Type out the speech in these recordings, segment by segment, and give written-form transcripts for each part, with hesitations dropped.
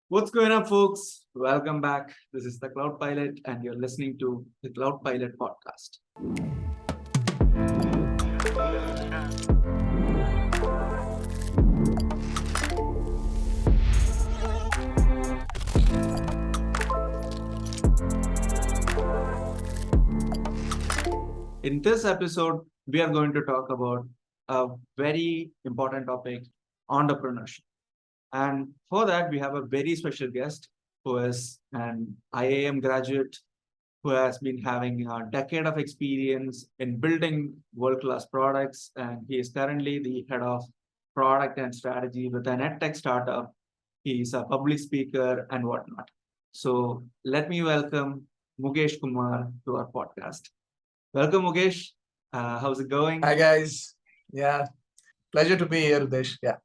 What's going on, folks? Welcome back. This is the Cloud Pilot, and you're listening to the Cloud Pilot podcast. In this episode, we are going to talk about a very important topic, entrepreneurship. And for that, we have a very special guest who is an IIM graduate who has been having a decade of experience in building world-class products. And he is currently the head of product and strategy with an edtech startup. He's a public speaker and whatnot. So let me welcome Mukesh Kumar to our podcast. Welcome, Mukesh. How's it going? Hi guys. Yeah, pleasure to be here, Udesh. Yeah.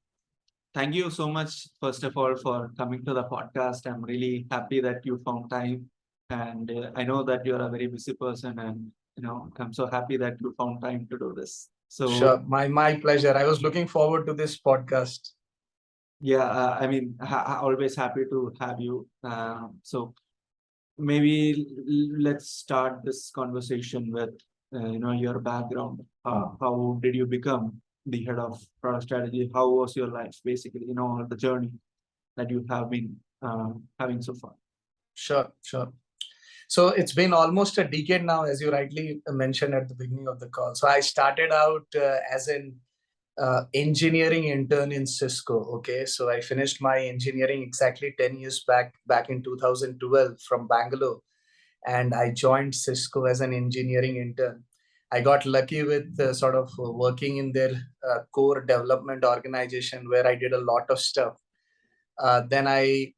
Thank you so much, first of all, for coming to the podcast. I'm really happy that you found time. And I know that you're a very busy person, and I'm so happy that you found time to do this. So, Sure. My pleasure. I was looking forward to this podcast. yeah, always happy to have you. So maybe let's start this conversation with your background. How did you become the head of product strategy? How was your life, basically? The journey that you have been having so far. Sure. So it's been almost a decade now, as you rightly mentioned at the beginning of the call. So I started out as an engineering intern in Cisco. Okay, so I finished my engineering exactly 10 years back in 2012 from Bangalore, and I joined Cisco as an engineering intern. I got lucky with sort of working in their core development organization where I did a lot of stuff. Then I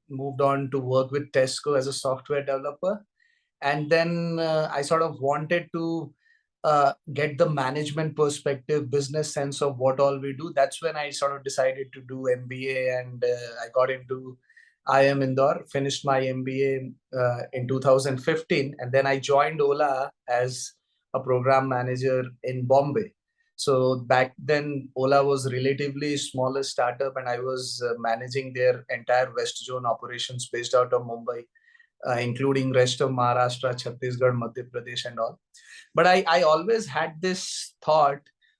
moved on to work with Tesco as a software developer. And then I sort of wanted to get the management perspective, business sense of what all we do. That's when I sort of decided to do MBA, and I got into IIM Indore, finished my MBA in 2015, and then I joined Ola as a program manager in Bombay. So back then, Ola was relatively smaller startup, and I was managing their entire West Zone operations based out of Mumbai, including rest of Maharashtra, Chhattisgarh, Madhya Pradesh, and all. But I always had this thought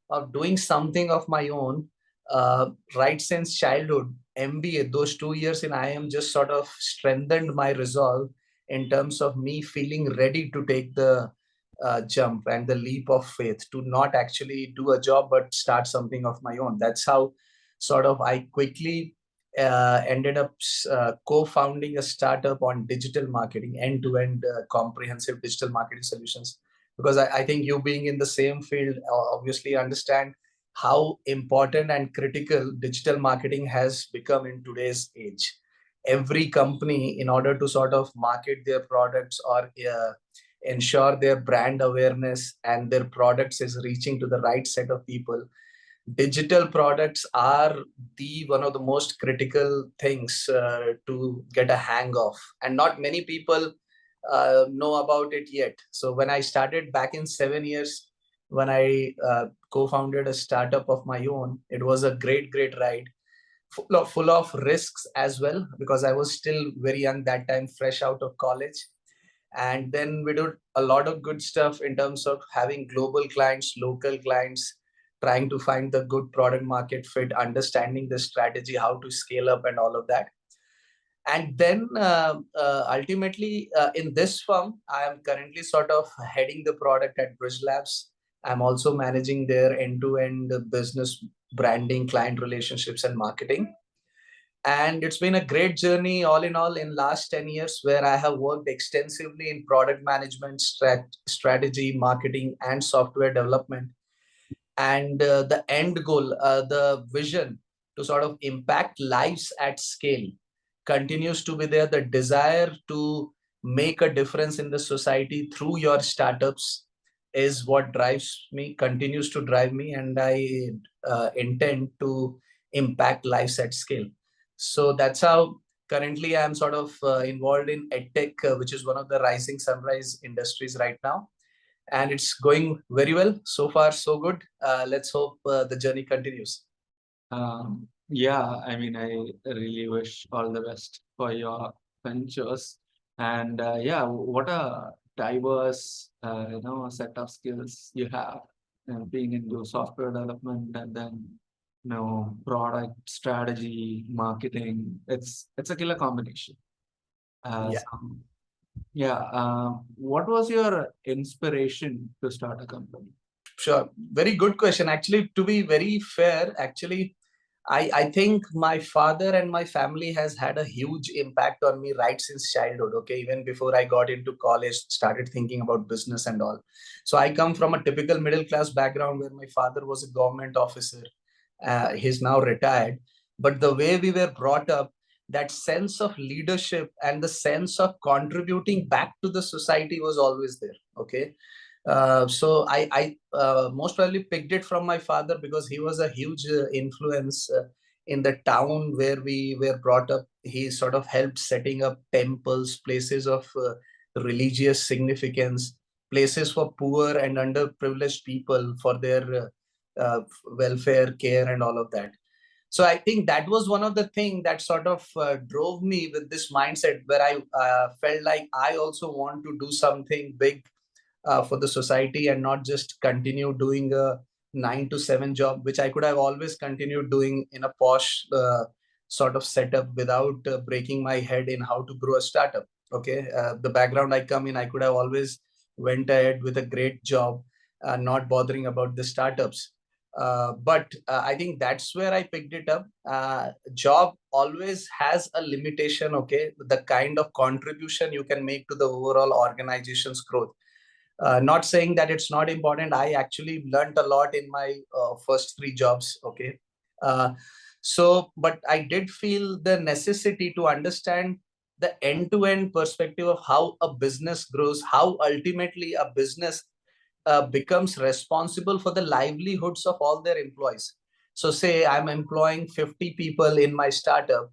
of doing something of my own right since childhood. MBA, those 2 years in IIM just sort of strengthened my resolve in terms of me feeling ready to take the jump and the leap of faith to not actually do a job but start something of my own. That's how sort of I quickly ended up co-founding a startup on digital marketing, end-to-end comprehensive digital marketing solutions. Because I think you being in the same field obviously understand how important and critical digital marketing has become in today's age. Every company, in order to sort of market their products or ensure their brand awareness and their products is reaching to the right set of people, digital products are the one of the most critical things to get a hang of, and not many people know about it yet. So when I started back in 7 years, when I co-founded a startup of my own, it was a great ride, full of risks as well, because I was still very young that time, fresh out of college. And then we did a lot of good stuff in terms of having global clients, local clients, trying to find the good product market fit, understanding the strategy, how to scale up and all of that. And then ultimately in this firm, I am currently sort of heading the product at Bridge Labs. I'm also managing their end-to-end business branding, client relationships, and marketing. And it's been a great journey all in all in last 10 years, where I have worked extensively in product management, strategy, marketing, and software development. And the end goal, the vision to sort of impact lives at scale continues to be there. The desire to make a difference in the society through your startups is what drives me, continues to drive me, and I intend to impact lives at scale. So that's how currently I'm sort of involved in edtech, which is one of the rising sunrise industries right now. And it's going very well. So far, so good. Let's hope the journey continues. Yeah, I really wish all the best for your ventures. And yeah, what a diverse set of skills you have, being into software development and then product strategy, marketing. It's a killer combination. Yeah. So, yeah. What was your inspiration to start a company? Sure. Very good question. Actually, to be very fair, actually, I think my father and my family has had a huge impact on me right since childhood. Okay, even before I got into college, started thinking about business and all. So I come from a typical middle class background where my father was a government officer. He's now retired, but the way we were brought up, that sense of leadership and the sense of contributing back to the society was always there. Okay, so I most probably picked it from my father because he was a huge influence in the town where we were brought up. He sort of helped setting up temples, places of religious significance, places for poor and underprivileged people for their welfare, care, and all of that. So I think that was one of the things that sort of drove me with this mindset where I felt like I also want to do something big for the society and not just continue doing a 9 to 7 job, which I could have always continued doing in a posh sort of setup without breaking my head in how to grow a startup. Okay, the background I come in, I could have always went ahead with a great job, not bothering about the startups. But I think that's where I picked it up. Job always has a limitation. Okay, the kind of contribution you can make to the overall organization's growth. Not saying that it's not important. I actually learned a lot in my first 3 jobs. Okay. Uh, but I did feel the necessity to understand the end-to-end perspective of how a business grows, how ultimately a business becomes responsible for the livelihoods of all their employees. So say I'm employing 50 people in my startup,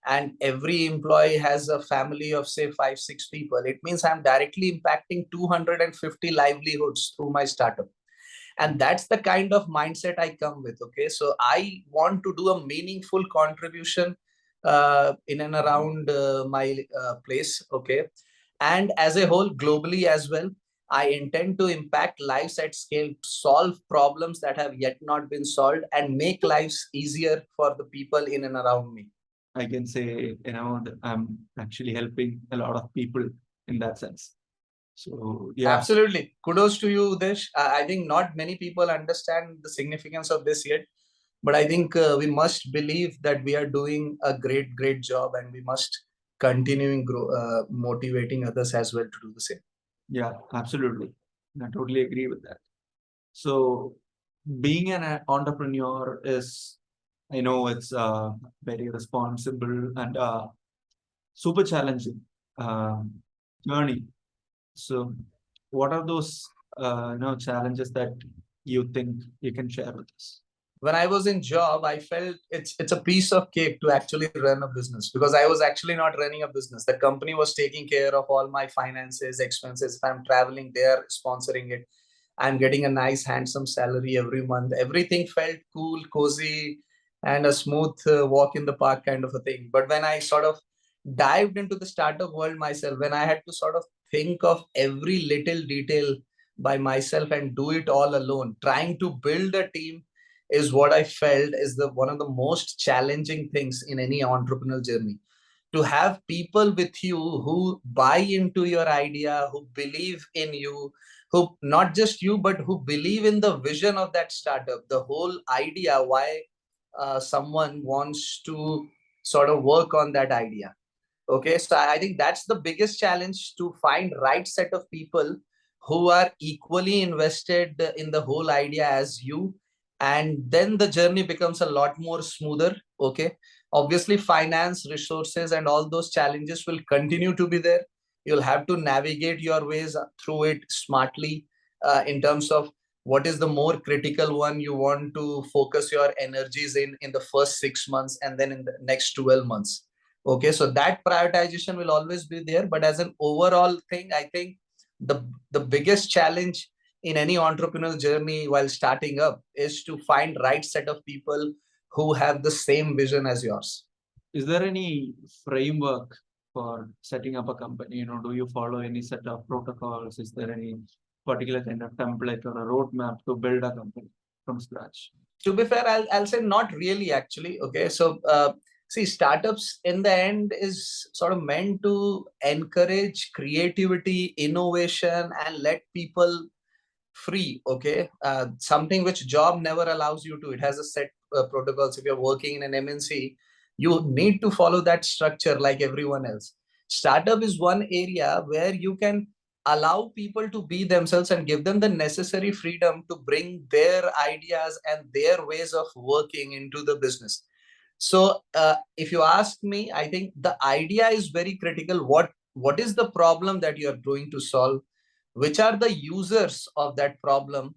and every employee has a family of say 5 6 people. It means I'm directly impacting 250 livelihoods through my startup, and that's the kind of mindset I come with. Okay, so I want to do a meaningful contribution in and around my place. Okay, and as a whole globally as well. I intend to impact lives at scale, solve problems that have yet not been solved, and make lives easier for the people in and around me. I can say, that I'm actually helping a lot of people in that sense. So yeah, Absolutely. Kudos to you, Udesh. I think not many people understand the significance of this yet, but I think we must believe that we are doing a great, great job, and we must continuing motivating others as well to do the same. yeah, absolutely. I totally agree with that. So being an entrepreneur is, I know it's very responsible and super challenging journey. So what are those challenges that you think you can share with us? When I was in job, I felt it's a piece of cake to actually run a business, because I was actually not running a business. The company was taking care of all my finances, expenses. If I'm traveling, they're sponsoring it. I'm getting a nice, handsome salary every month. Everything felt cool, cozy, and a smooth walk in the park kind of a thing. But when I sort of dived into the startup world myself, when I had to sort of think of every little detail by myself and do it all alone, trying to build a team is what I felt is the one of the most challenging things in any entrepreneurial journey. To have people with you who buy into your idea, who believe in you, who not just you, but who believe in the vision of that startup, the whole idea why someone wants to sort of work on that idea. Okay, so I think that's the biggest challenge, to find right set of people who are equally invested in the whole idea as you, and then the journey becomes a lot more smoother. Okay, obviously finance, resources, and all those challenges will continue to be there. You'll have to navigate your ways through it smartly, in terms of what is the more critical one you want to focus your energies in the first 6 months, and then in the next 12 months. Okay, so that prioritization will always be there, but as an overall thing, I think the biggest challenge in any entrepreneurial journey while starting up is to find right set of people who have the same vision as yours. Is there any framework for setting up a company? Do you follow any set of protocols? Is there any particular kind of template or a roadmap to build a company from scratch? To be fair, I'll say not really actually. Okay, so see, startups in the end is sort of meant to encourage creativity, innovation, and let people free. Okay, something which job never allows you to. It has a set protocols. If you're working in an MNC, you need to follow that structure like everyone else. Startup is one area where you can allow people to be themselves and give them the necessary freedom to bring their ideas and their ways of working into the business. So if you ask me, I think the idea is very critical. What is the problem that you are going to solve? Which are the users of that problem?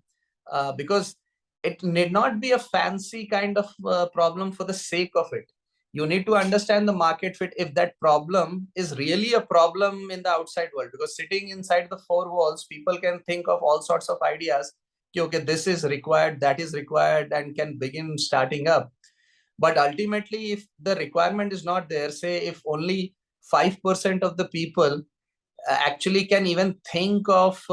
Because it need not be a fancy kind of problem for the sake of it. You need to understand the market fit if that problem is really a problem in the outside world. Because sitting inside the four walls, people can think of all sorts of ideas. Okay, this is required, that is required, and can begin starting up. But ultimately, if the requirement is not there, say if only 5% of the people actually can even think of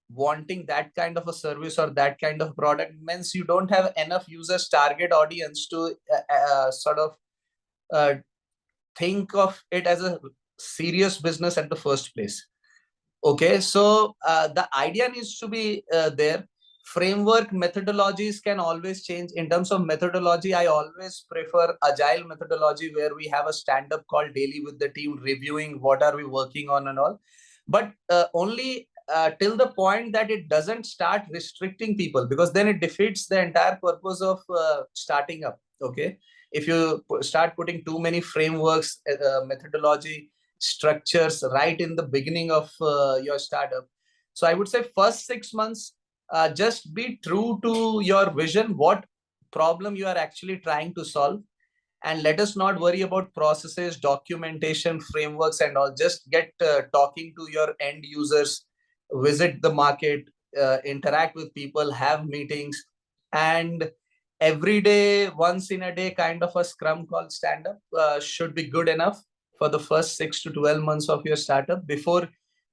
wanting that kind of a service or that kind of product, means you don't have enough users target audience to sort of uh, think of it as a serious business at the first place. Okay, so the idea needs to be there. Framework methodologies can always change. In terms of methodology, I always prefer agile methodology, where we have a stand-up call daily with the team, reviewing what are we working on and all. But only till the point that it doesn't start restricting people, because then it defeats the entire purpose of starting up. Okay, if you start putting too many frameworks, methodology structures right in the beginning of your startup. So I would say first 6 months, just be true to your vision, what problem you are actually trying to solve. And let us not worry about processes, documentation, frameworks, and all. Just get talking to your end users, visit the market, interact with people, have meetings, and every day, once in a day, kind of a scrum call stand up should be good enough for the first 6 to 12 months of your startup before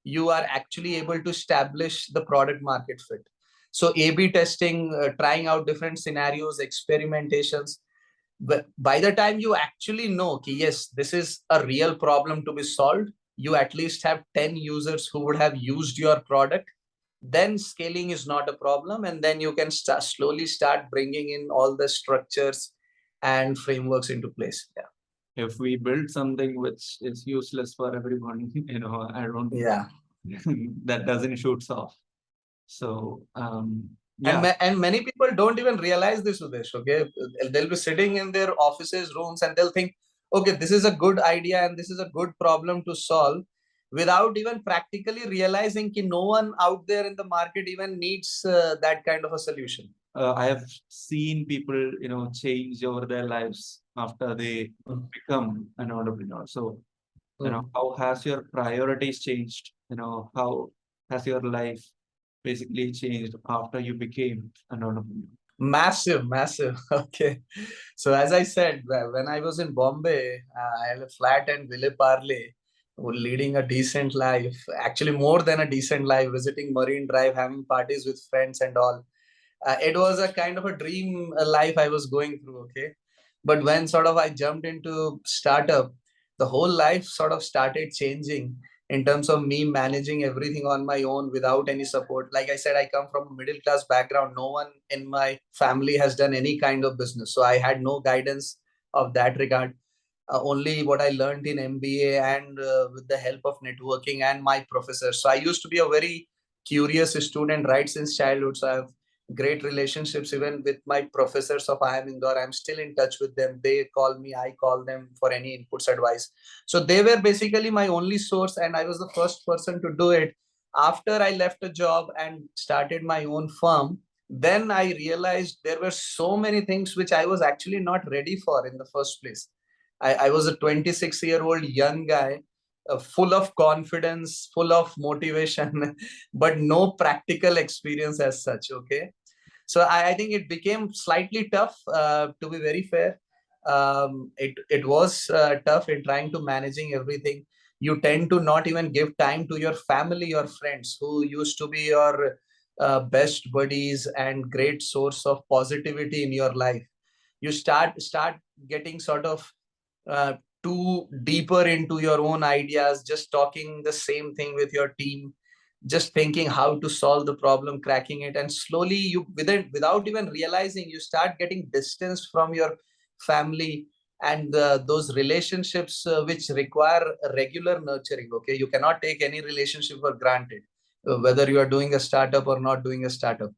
you are actually able to establish the product market fit. So A/B testing, trying out different scenarios, experimentations. But by the time you actually know, okay, yes, this is a real problem to be solved, you at least have 10 users who would have used your product, then scaling is not a problem. And then you can slowly start bringing in all the structures and frameworks into place. Yeah. If we build something which is useless for everyone, I don't, Yeah. that doesn't shoots off. So, yeah. And many people don't even realize this, Udesh. Okay, they'll be sitting in their offices, rooms, and they'll think, okay, this is a good idea and this is a good problem to solve, without even practically realizing that no one out there in the market even needs that kind of a solution. I have seen people, change over their lives after they become an entrepreneur. So, how has your priorities changed? How has your life basically changed after you became an entrepreneur? Massive. Okay. So as I said, when I was in Bombay, I had a flat in Ville Parle, leading a decent life, actually more than a decent life, visiting Marine Drive, having parties with friends and all. It was a kind of a dream life I was going through. Okay. But when sort of I jumped into startup, the whole life sort of started changing in terms of me managing everything on my own without any support. Like I said, I come from a middle class background. No one in my family has done any kind of business. So I had no guidance of that regard. Only what I learned in MBA and with the help of networking and my professors. So I used to be a very curious student right since childhood. So I have great relationships even with my professors of IIM Indore. I'm still in touch with them. They call me, I call them for any inputs, advice. So they were basically my only source, and I was the first person to do it. After I left a job and started my own firm, then I realized there were so many things which I was actually not ready for in the first place. I was a 26-year-old young guy, full of confidence, full of motivation, but no practical experience as such. Okay. So I think it became slightly tough, to be very fair. it was tough in trying to managing everything. You tend to not even give time to your family or friends who used to be your best buddies and great source of positivity in your life. You start getting sort of uh, too deeper into your own ideas, just talking the same thing with your team, just thinking how to solve the problem, cracking it, and slowly you without even realizing, you start getting distance from your family and those relationships which require regular nurturing. Okay, you cannot take any relationship for granted, whether you are doing a startup or not doing a startup.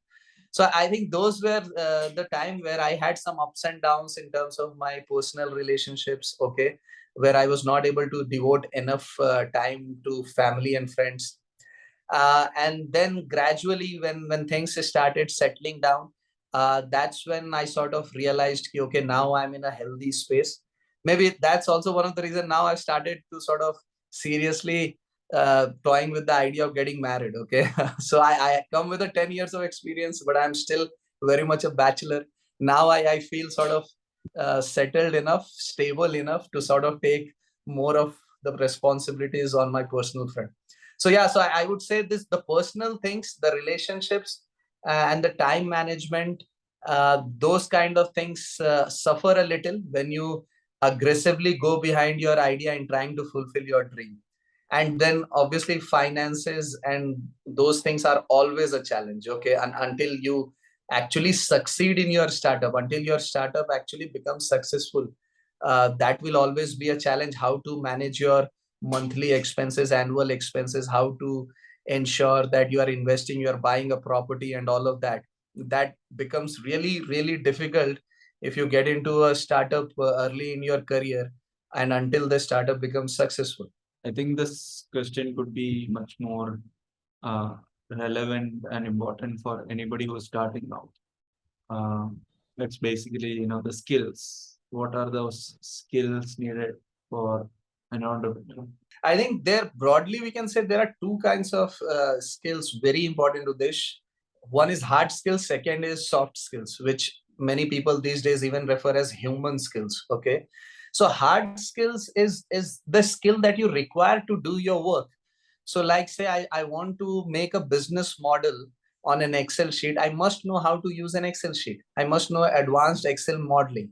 So I think those were the time where I had some ups and downs in terms of my personal relationships. Okay, where I was not able to devote enough time to family and friends. And then gradually, when things started settling down, that's when I sort of realized, okay, now I'm in a healthy space. Maybe that's also one of the reasons now I've started to sort of seriously toying with the idea of getting married. Okay, so I come with a 10 years of experience, but I'm still very much a bachelor. Now I feel sort of settled enough, stable enough to sort of take more of the responsibilities on my personal front. So yeah, so I would say this: the personal things, the relationships, and the time management, those kind of things suffer a little when you aggressively go behind your idea and trying to fulfill your dream. And then obviously finances and those things are always a challenge. Okay, and until you actually succeed in your startup, until your startup actually becomes successful, that will always be a challenge. How to manage your monthly expenses, annual expenses, how to ensure that you are investing, you are buying a property and all of that. That becomes really, really difficult if you get into a startup early in your career and until the startup becomes successful. I think this question could be much more uh, relevant and important for anybody who's starting out. Uh, that's basically, the skills. What are those skills needed for an entrepreneur? I think there broadly we can say there are two kinds of skills very important to this. One is hard skills, second is soft skills, which many people these days even refer as human skills. Okay, so hard skills is the skill that you require to do your work. So like say I want to make a business model on an Excel sheet. I must know how to use an Excel sheet. I must know advanced Excel modeling.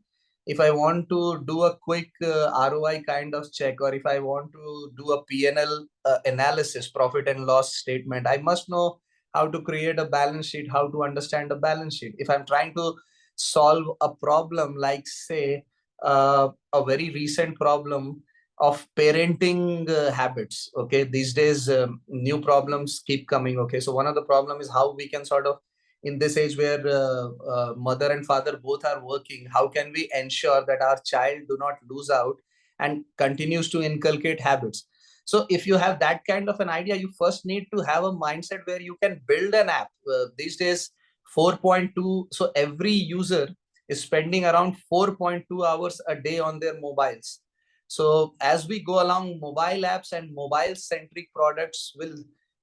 If I want to do a quick ROI kind of check, or if I want to do a P&L analysis, profit and loss statement, I must know how to create a balance sheet, how to understand a balance sheet. If I'm trying to solve a problem, like say a very recent problem of parenting habits. Okay, these days new problems keep coming. Okay, so one of the problem is how we can sort of, in this age where mother and father both are working, how can we ensure that our child do not lose out and continues to inculcate habits? So if you have that kind of an idea, you first need to have a mindset where you can build an app. These days 4.2, so every user is spending around 4.2 hours a day on their mobiles. So as we go along, mobile apps and mobile centric products will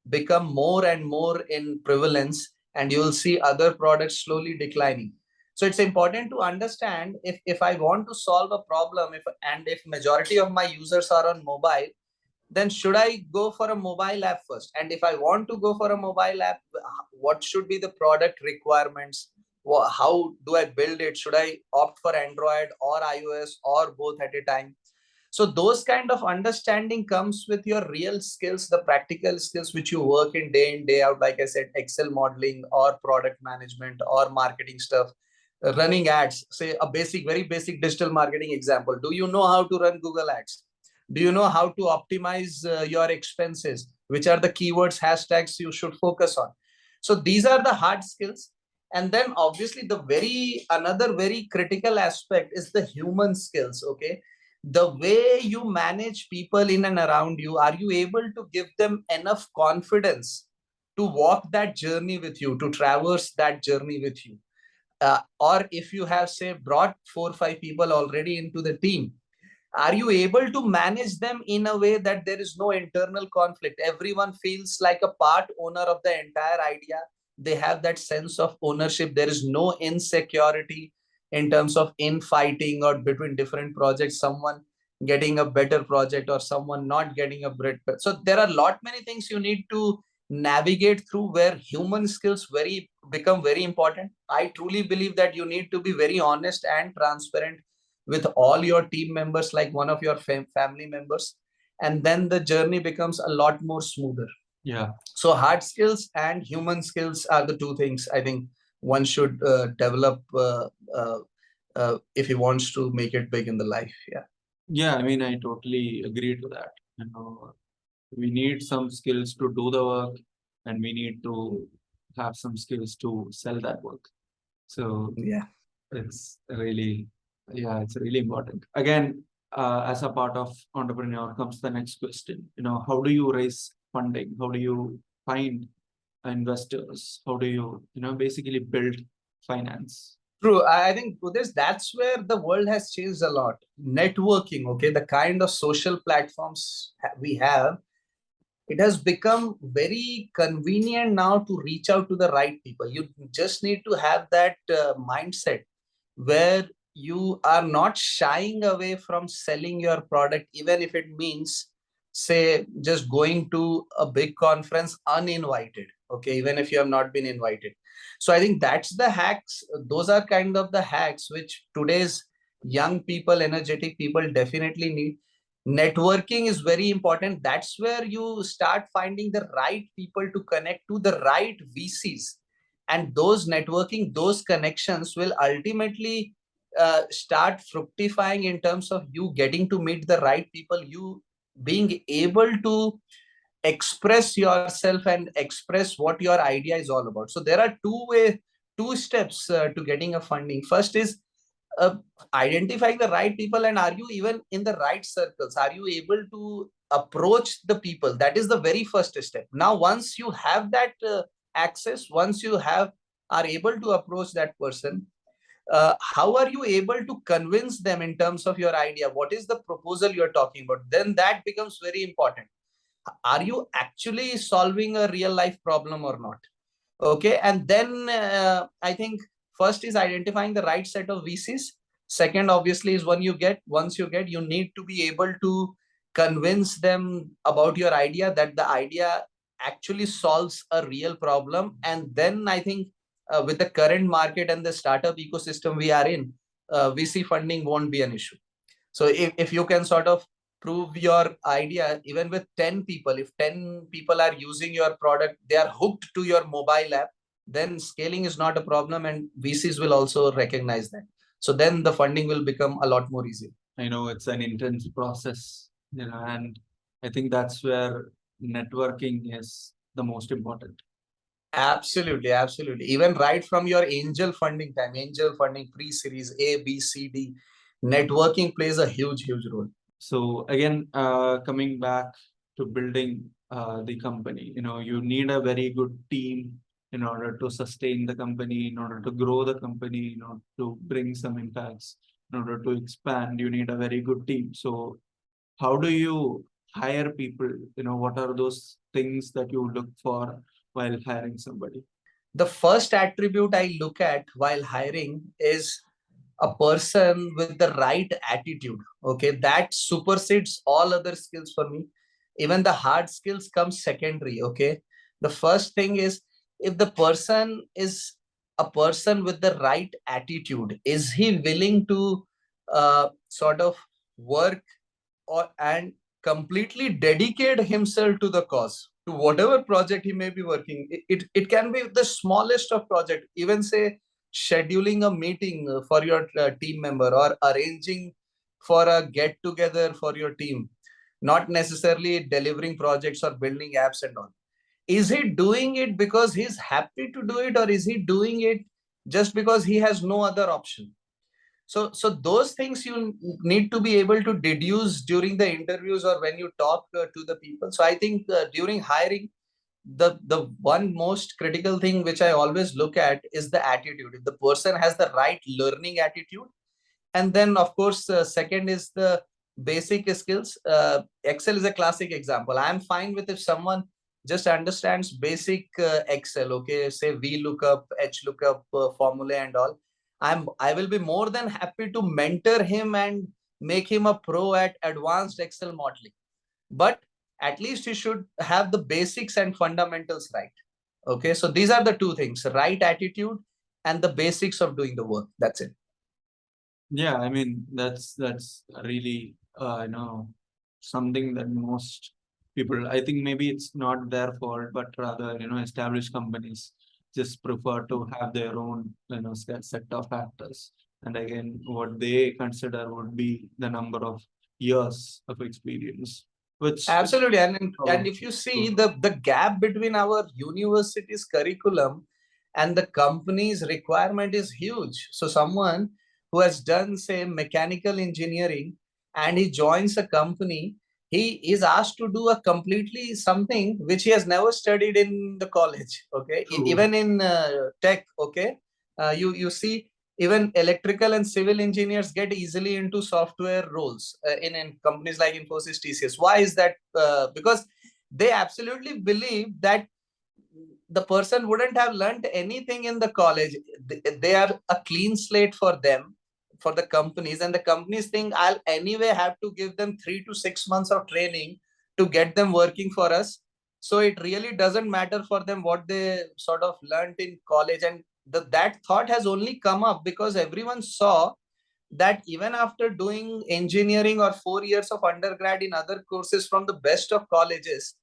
become more and more in prevalence, and you will see other products slowly declining. So it's important to understand, if I want to solve a problem, if majority of my users are on mobile, then should I go for a mobile app first? And if I want to go for a mobile app, what should be the product requirements? How do I build it? Should I opt for Android or iOS or both at a time? So those kind of understanding comes with your real skills, the practical skills which you work in day out. Like I said, Excel modeling or product management or marketing stuff, running ads. Say a basic, very basic digital marketing example. Do you know how to run Google Ads? Do you know how to optimize your expenses? Which are the keywords, hashtags you should focus on? So these are the hard skills. And then obviously the very another very critical aspect is the human skills. Okay, the way you manage people in and around you, are you able to give them enough confidence to walk that journey with you, to traverse that journey with you? Or if you have say brought 4 or 5 people already into the team, are you able to manage them in a way that there is no internal conflict? Everyone feels like a part owner of the entire idea. They have that sense of ownership. There is no insecurity in terms of infighting or between different projects, someone getting a better project or someone not getting a better. So there are lot many things you need to navigate through, where human skills become very important. I truly believe that you need to be very honest and transparent with all your team members, like one of your family members, and then the journey becomes a lot more smoother. Yeah. So hard skills and human skills are the two things I think one should develop if he wants to make it big in the life. Yeah. Yeah, I mean, I totally agree to that. We need some skills to do the work, and we need to have some skills to sell that work. So Yeah. it's really, yeah, it's really important. Again, as a part of entrepreneur comes the next question. How do you raise funding? How do you find investors? How do you, basically build finance? True. I think Udesh, that's where the world has changed a lot. Networking, okay, the kind of social platforms we have, it has become very convenient now to reach out to the right people. You just need to have that mindset where you are not shying away from selling your product, even if it means, say, just going to a big conference uninvited, okay, even if you have not been invited. So I think that's the hacks. Those are kind of the hacks which today's young people, energetic people definitely need. Networking is very important. That's where you start finding the right people to connect to, the right VCs, and those networking, those connections will ultimately start fructifying in terms of you getting to meet the right people, you being able to express yourself and express what your idea is all about. So there are two steps to getting a funding. First is uh, identifying the right people, and are you even in the right circles? Are you able to approach the people? That is the very first step. Now once you have that access, once you are able to approach that person, how are you able to convince them in terms of your idea? What is the proposal you're talking about? Then that becomes very important. Are you actually solving a real life problem or not? Okay. And then I think first is identifying the right set of VCs. Second, obviously, is once you get, you need to be able to convince them about your idea, that the idea actually solves a real problem. And then I think with the current market and the startup ecosystem we are in, VC funding won't be an issue. So if you can sort of prove your idea, even with 10 people, if 10 people are using your product, they are hooked to your mobile app, then scaling is not a problem, and VCs will also recognize that. So then the funding will become a lot more easy. I know it's an intense process, and I think that's where networking is the most important. Absolutely, absolutely. Even right from your angel funding time, angel funding, pre-series A, B, C, D, networking plays a huge role. So again, coming back to building the company, you need a very good team in order to sustain the company, in order to grow the company, to bring some impacts, in order to expand. You need a very good team. So how do you hire people? What are those things that you look for while hiring somebody? The first attribute I look at while hiring is a person with the right attitude. Okay, that supersedes all other skills for me. Even the hard skills come secondary. Okay, the first thing is, if the person is a person with the right attitude, is he willing to sort of work and completely dedicate himself to the cause, to whatever project he may be working. It can be the smallest of project, even say scheduling a meeting for your team member, or arranging for a get together for your team, not necessarily delivering projects or building apps and all. Is he doing it because he's happy to do it, or is he doing it just because he has no other option? So those things you need to be able to deduce during the interviews or when you talk to the people. So I think during hiring, the one most critical thing which I always look at is the attitude. If the person has the right learning attitude, and then of course second is the basic skills. Excel is a classic example. I'm fine with if someone just understands basic Excel, okay, say VLOOKUP, HLOOKUP formula and all. I will be more than happy to mentor him and make him a pro at advanced Excel modeling. But at least he should have the basics and fundamentals right. Okay, so these are the two things: right attitude and the basics of doing the work. That's it. Yeah, I mean that's really something that most people, I think maybe it's not their fault, but rather established companies just prefer to have their own set of factors, and again what they consider would be the number of years of experience, which Absolutely. And if probably you see the gap between our university's curriculum and the company's requirement is huge. So someone who has done, say, mechanical engineering and he joins a company, he is asked to do a completely something which he has never studied in the college. Okay. true. Even in tech, okay. You see even electrical and civil engineers get easily into software roles in companies like Infosys, TCS. Why is that? Because they absolutely believe that the person wouldn't have learned anything in the college. They are a clean slate for them, for the companies, and the companies think I'll anyway have to give them 3 to 6 months of training to get them working for us. So it really doesn't matter for them what they sort of learned in college. And that thought has only come up because everyone saw that even after doing engineering or 4 years of undergrad in other courses from the best of colleges,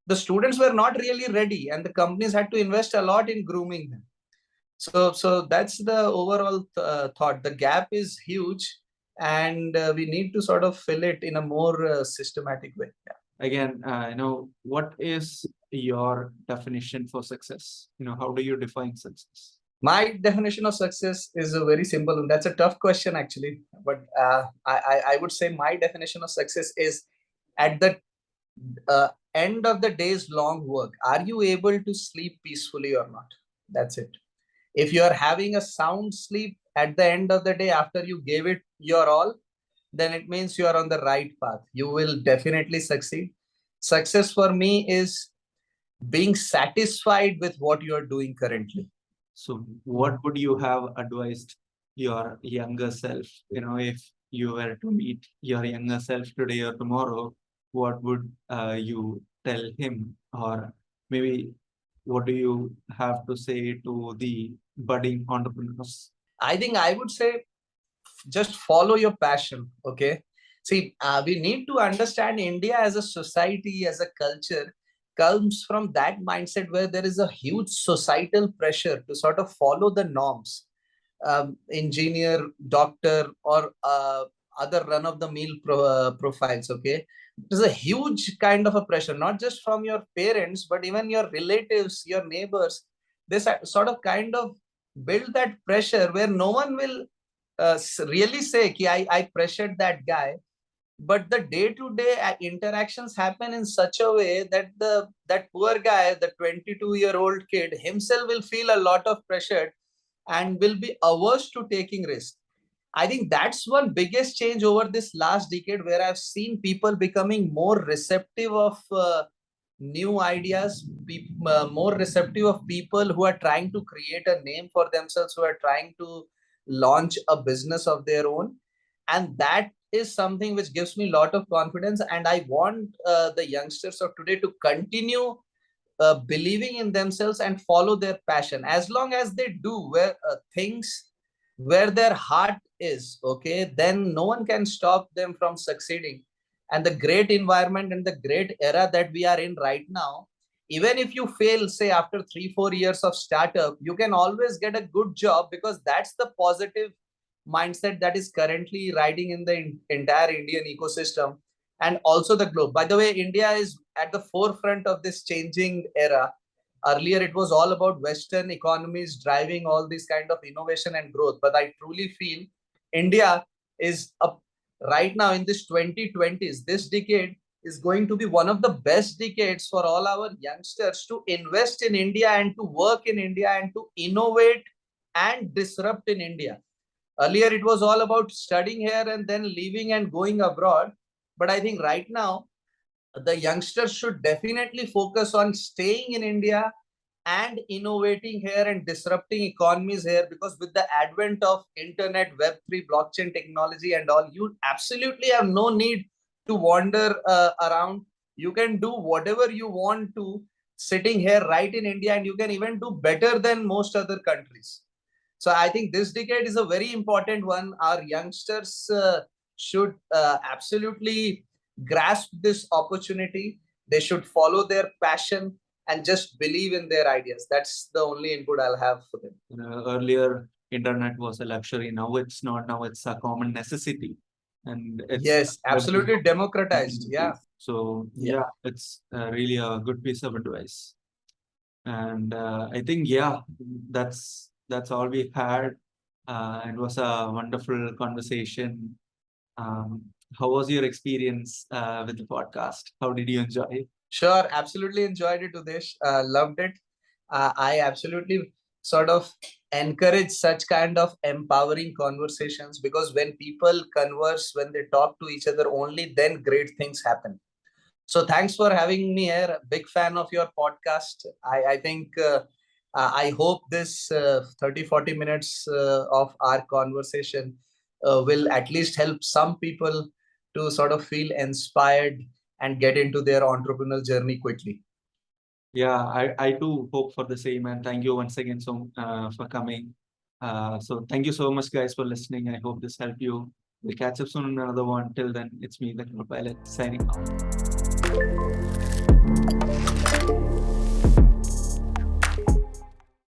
the students were not really ready, and the companies had to invest a lot in grooming them. So that's the overall thought. The gap is huge, and we need to sort of fill it in a more systematic way. Yeah. Again, what is your definition for success? How do you define success? My definition of success is a very simple, and that's a tough question actually. But I would say my definition of success is at the end of the day's long work, are you able to sleep peacefully or not? That's it. If you are having a sound sleep at the end of the day after you gave it your all, then it means you are on the right path. You will definitely succeed. Success for me is being satisfied with what you are doing currently. So, what would you have advised your younger self? If you were to meet your younger self today or tomorrow, what would you tell him? Or maybe what do you have to say to the budding entrepreneurs? I think I would say just follow your passion. Okay. See, we need to understand India as a society, as a culture, comes from that mindset where there is a huge societal pressure to sort of follow the norms. Engineer, doctor, or other run of the mill profiles. Okay. There's a huge kind of a pressure, not just from your parents, but even your relatives, your neighbors. This sort of kind of build that pressure where no one will really say ki I pressured that guy, but the day-to-day interactions happen in such a way that that poor guy, the 22-year-old kid himself, will feel a lot of pressure and will be averse to taking risk. I think that's one biggest change over this last decade, where I've seen people becoming more receptive of new ideas, more receptive of people who are trying to create a name for themselves, who are trying to launch a business of their own. And that is something which gives me a lot of confidence. And I want the youngsters of today to continue believing in themselves and follow their passion. As long as they do where things where their heart is, okay, then no one can stop them from succeeding. And the great environment and the great era that we are in right now, even if you fail, say after 3 4 years of startup, you can always get a good job, because that's the positive mindset that is currently riding in the entire Indian ecosystem and also the globe. By the way, India is at the forefront of this changing era. Earlier, it was all about Western economies driving all this kind of innovation and growth. But I truly feel India is up right now in this 2020s. This decade is going to be one of the best decades for all our youngsters to invest in India and to work in India and to innovate and disrupt in India. Earlier, it was all about studying here and then leaving and going abroad. But I think right now, the youngsters should definitely focus on staying in India, and innovating here and disrupting economies here, because with the advent of internet, web3, blockchain technology and all, you absolutely have no need to wander around. You can do whatever you want to sitting here right in India, and you can even do better than most other countries. So I think this decade is a very important one. Our youngsters should absolutely grasp this opportunity. They should follow their passion and just believe in their ideas. That's the only input I'll have for them. Earlier, internet was a luxury. Now it's not. Now it's a common necessity, and it's Yes, absolutely democratized. Yeah. So Yeah. yeah, it's really a good piece of advice. And I think that's all we had. It was a wonderful conversation. Um, how was your experience with the podcast? How did you enjoy it? Sure, absolutely enjoyed it, Udesh. Loved it. I absolutely sort of encourage such kind of empowering conversations, because when people converse, when they talk to each other, only then great things happen. So thanks for having me here. Big fan of your podcast. I think I hope this 30-40 minutes of our conversation will at least help some people to sort of feel inspired and get into their entrepreneurial journey quickly. Yeah, I too hope for the same, and thank you once again for coming. So thank you so much, guys, for listening. I hope this helped you. We'll catch up soon on another one. Till then, it's me, the pilot, signing off.